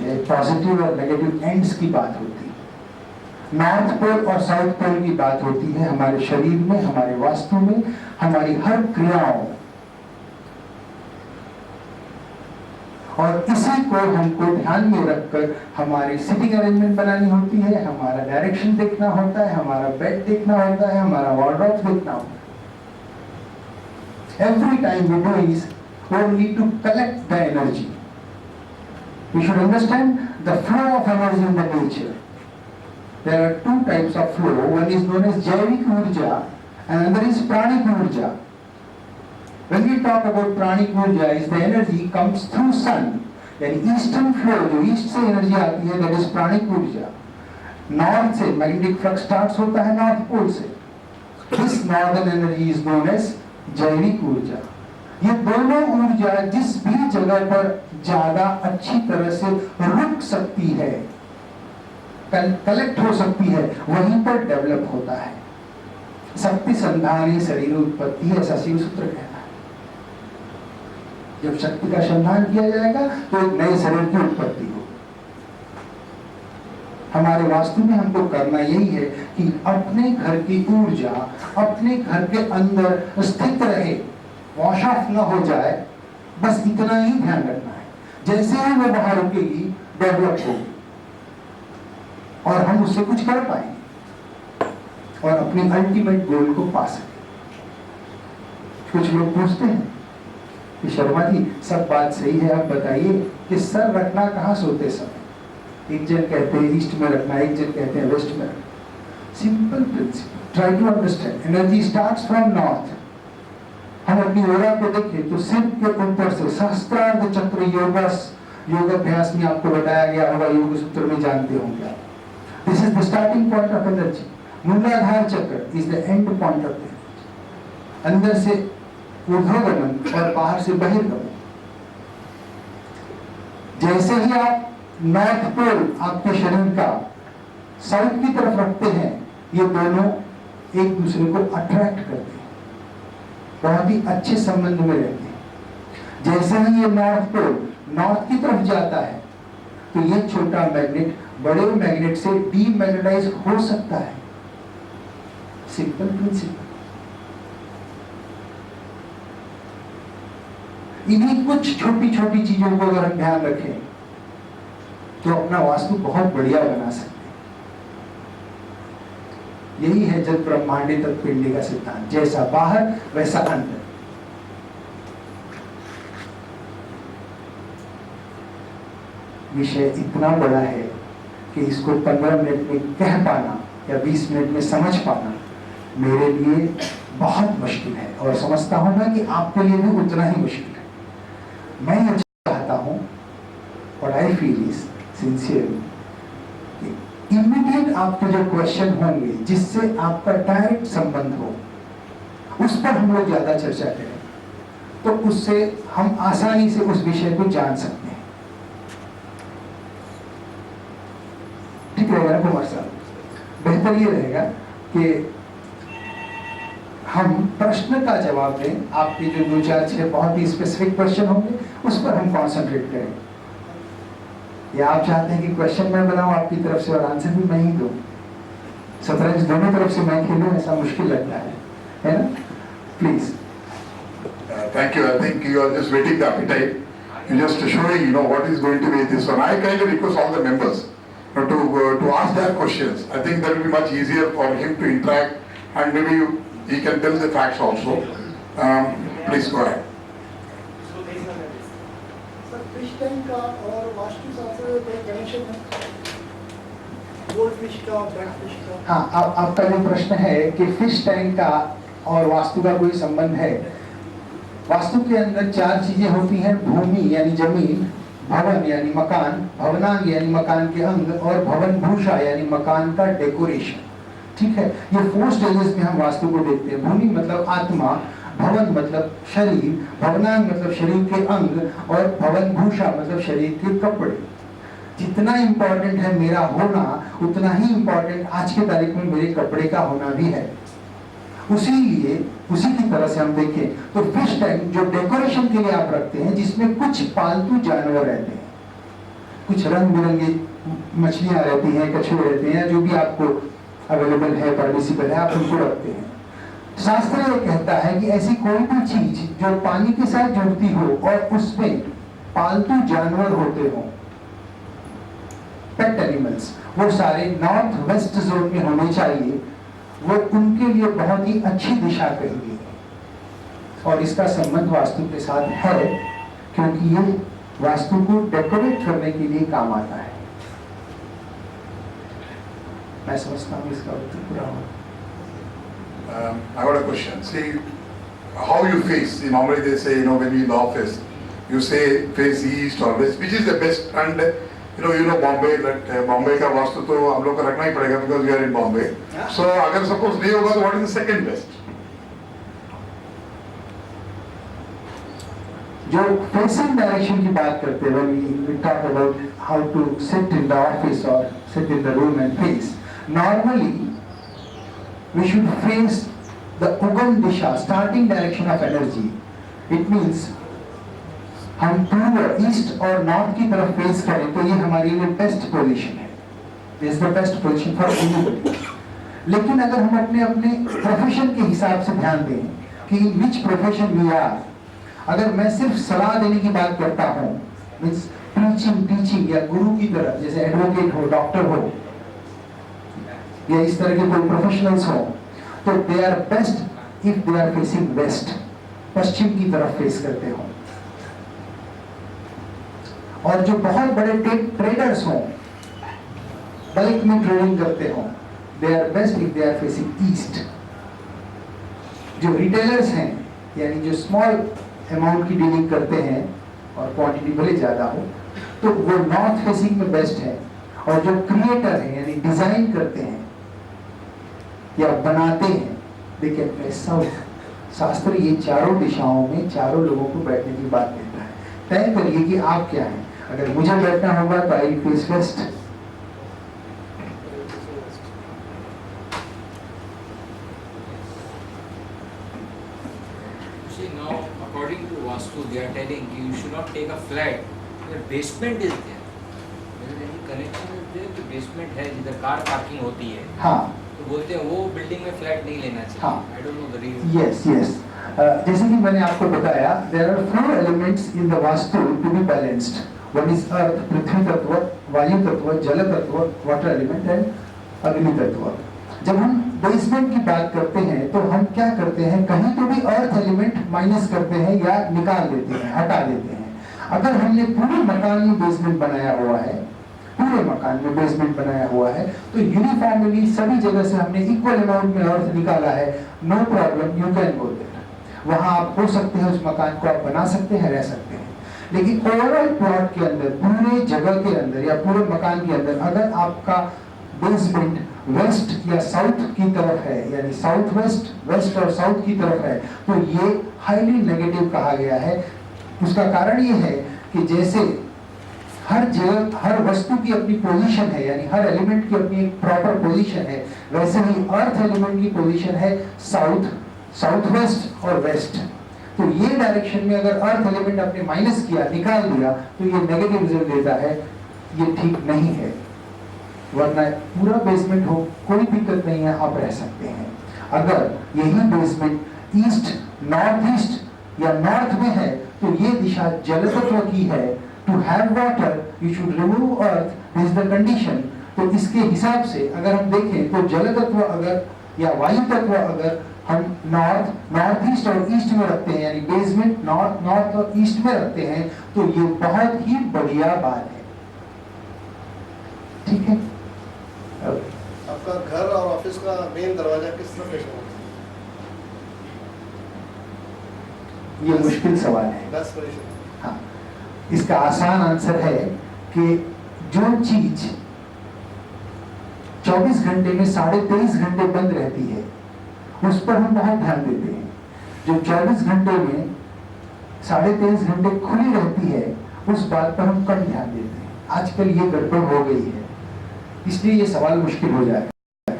है, पॉजिटिव और negative ends की बात होती है, नॉर्थ पोल और साउथ पोल की बात होती है हमारे शरीर में, हमारे वास्तु में, हमारी हर क्रियाओं में। और इसी को हमको ध्यान में रखकर हमारी सिटिंग अरेंजमेंट बनानी होती है, हमारा डायरेक्शन देखना होता है, हमारा बेड देखना होता है, हमारा वार्डरोब देखना होता है। Every time we do is only to collect the energy. We should understand the flow of energy in the nature. There are two types of flow. One is known as Jaivik Urja and another is Pranik Urja. When we talk about Pranik Urja, is the energy comes through sun. यानी eastern flow, जो east से energy आती है, that is प्राणिक ऊर्जा। North से magnetic flux start होता है north pole से। This northern energy is known as जैविक ऊर्जा। ये दोनों ऊर्जा जिस भी जगह पर ज्यादा अच्छी तरह से रुक सकती है, कलेक्ट हो सकती है, वहीं पर डेवलप होता है। शक्ति संधान शरीर उत्पत्ति, ऐसा शिव सूत्र कहता है। जब शक्ति का संधान किया जाएगा तो एक नए शरीर की उत्पत्ति हो। हमारे वास्तु में हमको करना यही है कि अपने घर की ऊर्जा अपने घर के अंदर स्थित रहे, वॉश ऑफ न हो जाए, बस इतना ही ध्यान रखना है। जैसे ही वो बाहर रुकेगी, डेवलप होगी और हम उससे कुछ कर पाएंगे और अपनी अल्टीमेट गोल को पा सके। कुछ लोग पूछते हैं कि शर्मा जी सब बात सही है, आप बताइए कि सर रखना कहाँ सोते समय? एक जन कहते हैं ईस्ट में रखना, एक जन कहते हैं वेस्ट में रखना। Simple principle, try to understand. Energy starts from north. हम अपनी ओरा को देखें तो सिर के ऊपर से सहस्त्रार्ध चक्र योगाभ्यास में आपको बताया गया होगा, योग सूत्र में जानते होंगे आप। This is the starting point of energy. मूलाधार चक्र is the end point of energy. अंदर से ऊर्ध्वगमन और बाहर से बहिर्गमन। जैसे ही आप नॉर्थ पोल आपके शरीर का साउथ की तरफ रखते हैं, ये दोनों एक दूसरे को अट्रैक्ट करते हैं, बहुत ही अच्छे संबंध में रहते हैं। जैसे ही ये नॉर्थ पोल नॉर्थ की तरफ जाता है तो ये छोटा मैग्नेट बड़े मैग्नेट से डीमैग्नेटाइज हो सकता है। Simple principal. इन्हीं कुछ छोटी छोटी चीजों को अगर हम ध्यान रखें तो अपना वास्तु बहुत बढ़िया बना सकते हैं। यही है जल ब्रह्मांडी तत्पिंडी का सिद्धांत, जैसा बाहर वैसा अंदर। विषय इतना बड़ा है कि इसको 15 मिनट में कह पाना या 20 मिनट में समझ पाना मेरे लिए बहुत मुश्किल है, और समझता हूं मैं कि आपके लिए भी उतना ही मुश्किल है। मैं ये चाहता हूं और I feel is sincerely, immediate आपके जो क्वेश्चन होंगे जिससे आपका डायरेक्ट संबंध हो, उस पर हम लोग ज्यादा चर्चा करें, तो उससे हम आसानी से उस विषय को जान सकते हैं। ठीक रहेगा ना कुमार साहब? बेहतर ये रहेगा कि हम प्रश्न का जवाब दें। आपके जो 2-4-6 बहुत ही स्पेसिफिक क्वेश्चन होंगे उस पर हम कॉन्सेंट्रेट करें, या आप चाहते हैं कि क्वेश्चन मैं बनाऊं आपकी तरफ से और आंसर भी मैं ही दूं? शतरंज दोनों तरफ से मैं खेलूं, ऐसा मुश्किल लगता है ना? Please. Thank you. I think you are just whetting the appetite. You're just showing, what is going to be this one. I kind of request all the members to ask their questions. I think that will be much easier for him to interact, and maybe he can tell the facts also. Please go ahead. Sir, fish tank का और वास्तु शास्त्र कोई connection है? Gold fish का, black fish का? हाँ, आपका जो प्रश्न है कि फिश टैंक का और वास्तु का कोई संबंध है। वास्तु के अंदर 4 चीजें होती हैं: भूमि यानी जमीन, भवन यानी मकान, भवनांग यानी मकान के अंग, और भवन भूषा यानी मकान का डेकोरेशन। ठीक है, ये 4 स्टेजेस में हम वास्तु को देखते हैं। भूमि मतलब आत्मा, भवन मतलब शरीर, भवनांग मतलब शरीर के अंग, और भवन भूषा मतलब शरीर के कपड़े। जितना इंपॉर्टेंट है मेरा होना, उतना ही इंपॉर्टेंट आज के तारीख में मेरे कपड़े का होना भी है। उसी की तरह से हम देखें तो फिश टैंक जो डेकोरेशन के लिए आप रखते हैं, जिसमें कुछ पालतू जानवर रहते हैं, कुछ रंग बिरंगी मछलियां रहती हैं, कछुए रहते हैं, जो भी आपको अवेलेबल है, परमिसिबल है, आप उनको रखते हैं। शास्त्र ये कहता है कि ऐसी कोई भी चीज जो पानी के साथ जुड़ती हो और उसमें पालतू जानवर होते हो, पेट एनिमल्स, वो सारे नॉर्थ वेस्ट जोन में होने चाहिए। वो उनके लिए बहुत ही अच्छी दिशा कही गई है और इसका संबंध वास्तु के साथ है, क्योंकि ये वास्तु को डेकोरेट करने के लिए काम आता है। मैं समझता हूँ इसका उत्तर पूरा हुआ। I got a question. See, how you face? Normally they say, when you in the office, you say face east or west, which is the best? And Bombay, that Bombay का वास्तु तो हम लोग को रखना ही पड़ेगा because we are in Bombay. So अगर suppose नहीं होगा तो what is the second best? जो फेसिंग डायरेक्शन की बात करते हैं, we talk about how to sit in the office or sit in the room and face. Normally, we should face the Ugam Disha, starting direction of energy. It means हम पूर्व, east और north की तरफ face करें तो ये हमारे लिए बेस्ट पोजीशन है। This is the best position for anybody. लेकिन अगर हम अपने प्रोफेशन के हिसाब से ध्यान दें कि which profession we are, अगर मैं सिर्फ सलाह देने की बात करता हूँ, मीन्स टीचिंग या गुरु की तरह, जैसे एडवोकेट हो, डॉक्टर हो या इस तरह के कोई प्रोफेशनल्स हो, तो they are best if they are facing west, पश्चिम की तरफ फेस करते हो। और जो बहुत बड़े ट्रेडर्स हो, बल्क में ट्रेडिंग करते हो, they are best if they are facing east. जो रिटेलर्स हैं, यानी जो स्मॉल अमाउंट की डीलिंग करते हैं और क्वांटिटी भले ज्यादा हो, तो वो नॉर्थ फेसिंग में बेस्ट है। और जो क्रिएटर है, यानी डिजाइन करते हैं या बनाते हैं, दे कैन फेस साउथ। शास्त्र ये चारों दिशाओं में चारों लोगों को बैठने की बात देता है। तय करिए कि आप क्या हैं। अगर मुझे बैठना होगा तो I face west. Now, according to Vastu, they are telling you should not take a flat where basement is there. There is any connection is there कि basement है जिधर कार पार्किंग होती है। हाँ, तो बोलते हैं वो बिल्डिंग में फ्लैट नहीं लेना चाहिए। हाँ। I don't know the reason. yes. जैसे कि मैंने आपको बताया, there are 4 elements in the Vastu to be balanced. One is earth, पृथ्वी तत्व, वायु तत्व, जल तत्व, वाटर एलिमेंट एंड अग्नि तत्व। जब हम बेसमेंट की बात करते हैं तो हम क्या करते हैं, कहीं तो भी अर्थ एलिमेंट माइनस करते हैं या निकाल देते हैं, हटा देते हैं। अगर हमने पूरे मकान में बेसमेंट बनाया हुआ है, पूरे मकान में बेसमेंट बनाया हुआ है, तो यूनिफॉर्मली सभी जगह से हमने इक्वल अमाउंट में अर्थ निकाला है, no problem, you can go there. वहां आप हो सकते हैं, उस मकान को आप बना सकते हैं, रह सकते हैं। लेकिन ओवरऑल प्लॉट के अंदर, पूरे जगह के अंदर या पूरे मकान के अंदर अगर आपका बेसमेंट वेस्ट या साउथ की तरफ है, यानी साउथ वेस्ट, वेस्ट और साउथ की तरफ है, तो ये हाईली नेगेटिव कहा गया है। उसका कारण ये है कि जैसे हर जगह हर वस्तु की अपनी पोजीशन है, यानी हर एलिमेंट की अपनी एक प्रॉपर पोजीशन है, वैसे ही अर्थ एलिमेंट की पोजीशन है साउथ, साउथ वेस्ट और वेस्ट। तो ये डायरेक्शन में अगर अर्थ एलिमेंट आपने माइनस किया, निकाल दिया, तो ये नेगेटिव रिजल्ट देता है, ये ठीक नहीं है। वरना पूरा बेसमेंट हो, कोई दिक्कत नहीं है, आप रह सकते हैं। अगर यही बेसमेंट ईस्ट, नॉर्थ ईस्ट या नॉर्थ में है, तो ये दिशा जल तत्व की है। To have water you should remove earth, this is the condition. तो इसके हिसाब से अगर हम देखें तो जल तत्व अगर या वायु तत्व अगर हम नॉर्थ, नॉर्थ ईस्ट और ईस्ट में रखते हैं, यानी बेसमेंट नॉर्थ, नॉर्थ और ईस्ट में रखते हैं, तो ये बहुत ही बढ़िया बात है। ठीक है। आपका घर और ऑफिस का मेन दरवाजा किस तरफ फेस होगा? ये मुश्किल सवाल है। 10%। हाँ, इसका आसान आंसर है कि जो चीज 24 घंटे में 23.5 घंटे बंद रहती है, उस पर हम बहुत ध्यान देते हैं। जो 24 घंटे में 23.5 घंटे खुली रहती है, उस बात पर हम कम ध्यान देते हैं। आजकल ये गड़बड़ हो गई है, इसलिए ये सवाल मुश्किल हो जाएगा।